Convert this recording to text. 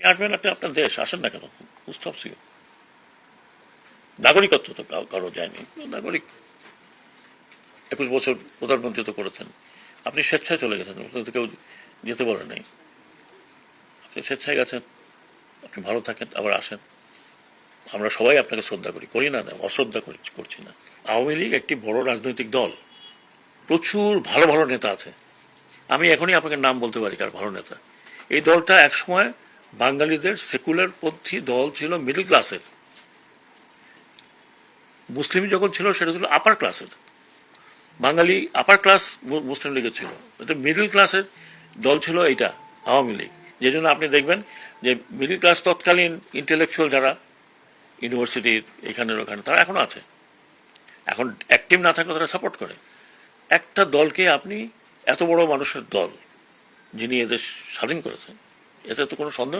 আসবেন, আপনি আপনার দেশ আসেন না কেন? Stops you? নাগরিকত্ব তো কারো যায়নি। নাগরিক 21 বছর প্রধানমন্ত্রী তো করেছেন, আপনি স্বেচ্ছায় চলে গেছেন, তো কেউ যেতে বলে নাই। আপনি স্বেচ্ছায় গেছেন, আপনি ভালো থাকেন, আবার আসেন। আমরা সবাই আপনাকে শ্রদ্ধা করি, করি না, না অশ্রদ্ধা করছি না। আওয়ামী লীগ একটি বড় রাজনৈতিক দল, প্রচুর ভালো ভালো নেতা আছে। আমি এখনই আপনাকে নাম বলতে পারি কার ভালো নেতা। এই দলটা একসময় বাঙালিদের সেকুলার পন্থী দল ছিল, মিডল ক্লাসের। মুসলিম যখন ছিল সেটা ছিল আপার ক্লাসের। বাঙালি আপার ক্লাস মুসলিম লীগের ছিল, এটা মিডল ক্লাসের দল ছিল এইটা, আওয়ামী লীগ। যে জন্য আপনি দেখবেন যে মিডল ক্লাস তৎকালীন ইন্টেলেকচুয়াল যারা ইউনিভার্সিটির এখানের ওখানে, তারা এখনো আছে। এখন অ্যাক্টিভ না থাকলে তারা সাপোর্ট করে। একটা দলকে আপনি, এত বড় মানুষের দল যিনি এদেশ স্বাধীন করেছেন, এতে তো কোনো সন্দেহ নেই।